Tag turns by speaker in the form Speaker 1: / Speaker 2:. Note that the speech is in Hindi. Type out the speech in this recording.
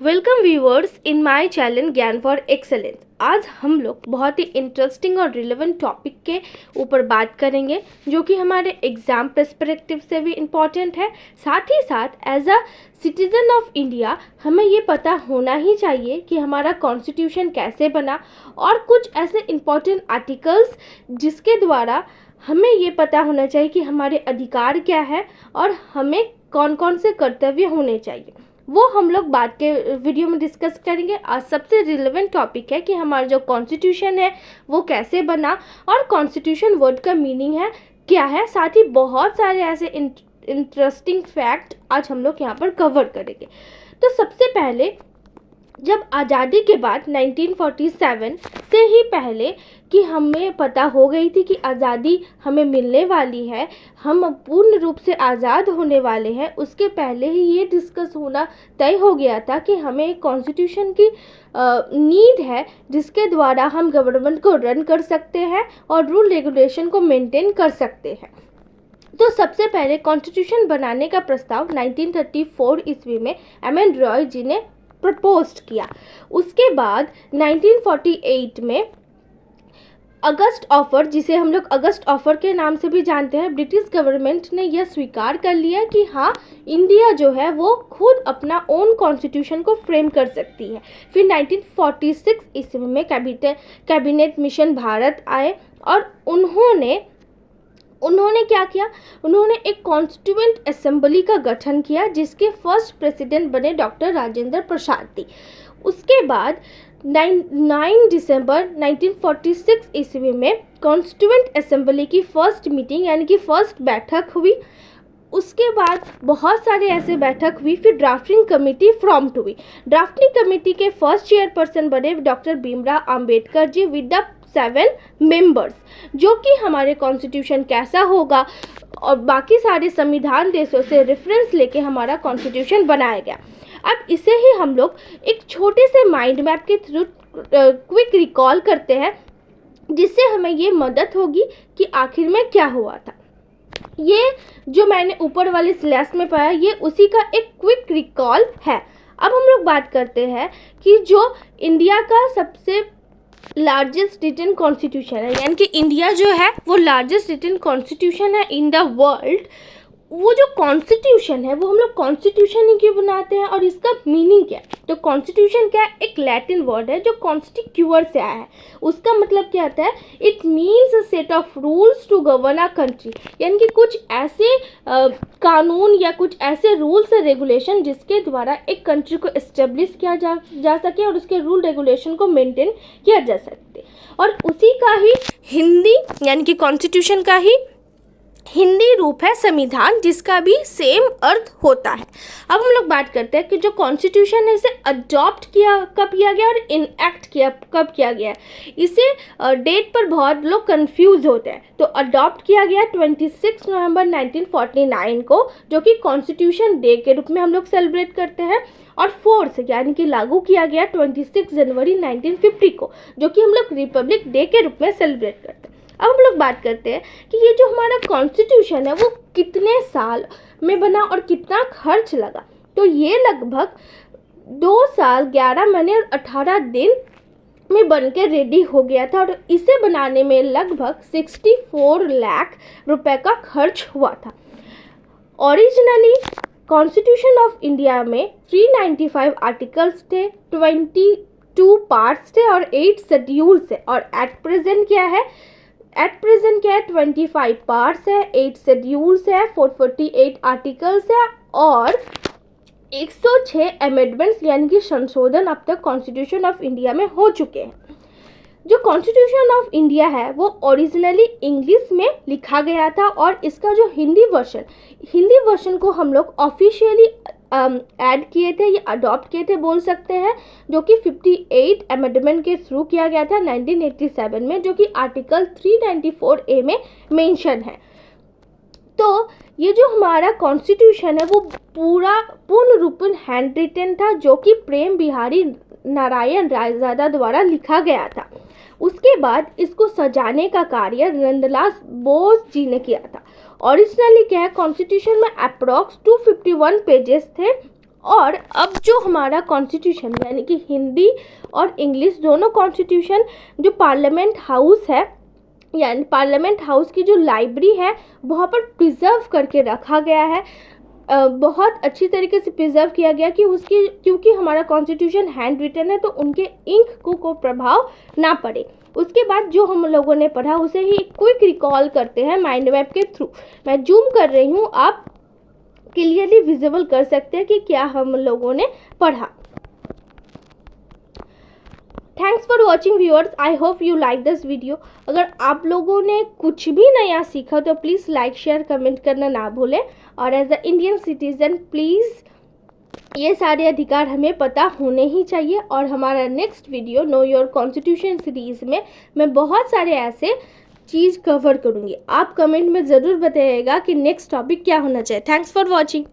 Speaker 1: Welcome viewers in my channel ज्ञान फॉर एक्सेलेंस। आज हम लोग बहुत ही इंटरेस्टिंग और रिलेवेंट टॉपिक के ऊपर बात करेंगे जो कि हमारे एग्ज़ाम पर्सपेक्टिव से भी इम्पॉर्टेंट है। साथ ही साथ as a citizen of India हमें ये पता होना ही चाहिए कि हमारा कॉन्स्टिट्यूशन कैसे बना और कुछ ऐसे इम्पॉर्टेंट आर्टिकल्स जिसके द्वारा हमें ये पता होना चाहिए कि हमारे अधिकार क्या है और हमें कौन कौन से कर्तव्य होने चाहिए, वो हम लोग बाद के वीडियो में डिस्कस करेंगे। आज सबसे रिलेवेंट टॉपिक है कि हमारा जो कॉन्स्टिट्यूशन है वो कैसे बना और कॉन्स्टिट्यूशन वर्ड का मीनिंग है क्या है। साथ ही बहुत सारे ऐसे इंटरेस्टिंग फैक्ट आज हम लोग यहाँ पर कवर करेंगे। तो सबसे पहले जब आज़ादी के बाद 1947 से ही पहले कि हमें पता हो गई थी कि आज़ादी हमें मिलने वाली है, हम पूर्ण रूप से आज़ाद होने वाले हैं, उसके पहले ही ये डिस्कस होना तय हो गया था कि हमें एक कॉन्स्टिट्यूशन की नीड है जिसके द्वारा हम गवर्नमेंट को रन कर सकते हैं और रूल रेगुलेशन को मेंटेन कर सकते हैं। तो सबसे पहले कॉन्स्टिट्यूशन बनाने का प्रस्ताव 1934 ईस्वी में एम.एन. रॉय जी ने प्रपोज्ड किया। उसके बाद 1948 में अगस्त ऑफर, जिसे हम लोग अगस्त ऑफर के नाम से भी जानते हैं, ब्रिटिश गवर्नमेंट ने यह स्वीकार कर लिया कि हाँ, इंडिया जो है वो खुद अपना ओन कॉन्स्टिट्यूशन को फ्रेम कर सकती है। फिर 1946 ईस्वी में कैबिनेट मिशन भारत आए और उन्होंने क्या किया, उन्होंने एक कॉन्स्टिट्यूएंट असेंबली का गठन किया जिसके फर्स्ट प्रेसिडेंट बने डॉक्टर राजेंद्र प्रसाद जी। उसके बाद 9 दिसंबर 1946 ईस्वी में कॉन्स्टिट्यूएंट असेंबली की फर्स्ट मीटिंग यानी कि फर्स्ट बैठक हुई। उसके बाद बहुत सारे ऐसे बैठक हुई। फिर ड्राफ्टिंग कमेटी फॉर्म्ड हुई। ड्राफ्टिंग कमेटी के फर्स्ट चेयरपर्सन बने doctor Bhimrao Ambedkar ji with the 7 members, जो कि हमारे कॉन्स्टिट्यूशन कैसा होगा और बाकी सारे संविधान देशों से रेफरेंस लेके हमारा कॉन्स्टिट्यूशन बनाया गया। अब इसे ही हम लोग एक छोटे से माइंड मैप के थ्रू क्विक रिकॉल करते हैं जिससे हमें ये मदद होगी कि आखिर में क्या हुआ था। ये जो मैंने ऊपर वाले स्लैश में पाया ये उसी का एक क्विक रिकॉल है। अब हम लोग बात करते हैं कि जो इंडिया का सबसे लार्जेस्ट रिटन कॉन्स्टिट्यूशन है, यानी कि इंडिया जो है वो लार्जेस्ट रिटन कॉन्स्टिट्यूशन है इन द वर्ल्ड। वो जो कॉन्स्टिट्यूशन है वो हम लोग कॉन्स्टिट्यूशन ही क्यों बनाते हैं और इसका मीनिंग क्या है। तो कॉन्स्टिट्यूशन क्या है, एक लैटिन वर्ड है जो कॉन्स्टिक्यूअर से आया है। उसका मतलब क्या आता है, it means a set of rules to govern a country, यानी कि कुछ ऐसे कानून या कुछ ऐसे रूल्स और रेगुलेशन जिसके द्वारा एक कंट्री को इस्टेब्लिश किया जा सके और उसके रूल रेगुलेशन को मेंटेन किया जा सकते। और उसी का ही हिंदी यानी कि कॉन्स्टिट्यूशन का ही हिंदी रूप है संविधान, जिसका भी सेम अर्थ होता है। अब हम लोग बात करते हैं कि जो कॉन्स्टिट्यूशन है इसे अडॉप्ट कब किया गया और इनएक्ट कब किया गया। इसे डेट पर बहुत लोग कंफ्यूज होते हैं। तो अडॉप्ट किया गया 26 नवंबर 1949 को, जो कि कॉन्स्टिट्यूशन डे के रूप में हम लोग सेलिब्रेट करते हैं। और फोर्स यानी कि लागू किया गया 26 जनवरी 1950 को, जो कि हम लोग रिपब्लिक डे के रूप में सेलिब्रेट करते हैं। अब हम लोग बात करते हैं कि ये जो हमारा कॉन्स्टिट्यूशन है वो कितने साल में बना और कितना खर्च लगा। तो ये लगभग 2 साल 11 महीने और 18 दिन में बन के रेडी हो गया था और इसे बनाने में लगभग 64 लाख रुपए का खर्च हुआ था। ओरिजिनली कॉन्स्टिट्यूशन ऑफ इंडिया में 395 आर्टिकल्स थे, 22 पार्ट्स थे और 8 शेड्यूल्स है। और एट प्रेजेंट क्या है, 25 पार्ट्स है, 8 शेड्यूल्स है, 448 आर्टिकल्स है और 106 अमेंडमेंट्स यानी कि संशोधन अब तक कॉन्स्टिट्यूशन ऑफ इंडिया में हो चुके हैं। जो कॉन्स्टिट्यूशन ऑफ इंडिया है वो ओरिजिनली इंग्लिश में लिखा गया था और इसका जो हिंदी वर्जन को हम लोग ऑफिशियली ऐड किए थे या अडॉप्ट किए थे बोल सकते हैं, जो कि 58 अमेंडमेंट के थ्रू किया गया था 1987 में, जो कि आर्टिकल 394A में मेंशन है। तो ये जो हमारा कॉन्स्टिट्यूशन है वो पूर्ण रूपेण हैंड रिटन था, जो कि प्रेम बिहारी नारायण रायजादा द्वारा लिखा गया था। उसके बाद इसको सजाने का कार्य नंदलाल बोस जी ने किया था। ओरिजिनली क्या है, कॉन्स्टिट्यूशन में अप्रॉक्स 251 पेजेस थे और अब जो हमारा कॉन्स्टिट्यूशन यानी कि हिंदी और इंग्लिश दोनों कॉन्स्टिट्यूशन जो पार्लियामेंट हाउस है यानी पार्लियामेंट हाउस की जो लाइब्रेरी है वहाँ पर प्रिजर्व करके रखा गया है। बहुत अच्छी तरीके से प्रिजर्व किया गया कि उसकी क्योंकि हमारा कॉन्स्टिट्यूशन हैंड रिटन है तो उनके इंक को प्रभाव ना पड़े। उसके बाद जो हम लोगों ने पढ़ा उसे ही क्विक रिकॉल करते हैं माइंड मैप के थ्रू। मैं जूम कर रही हूँ, आप क्लियरली विजिबल कर सकते हैं कि क्या हम लोगों ने पढ़ा। Thanks for watching viewers, I hope you like this video. अगर आप लोगों ने कुछ भी नया सीखा तो प्लीज़ लाइक शेयर कमेंट करना ना भूलें। और as a Indian citizen please ये सारे अधिकार हमें पता होने ही चाहिए। और हमारा next video know your constitution series में मैं बहुत सारे ऐसे चीज़ कवर करूँगी। आप कमेंट में ज़रूर बताइएगा कि नेक्स्ट टॉपिक क्या होना चाहिए। Thanks for watching.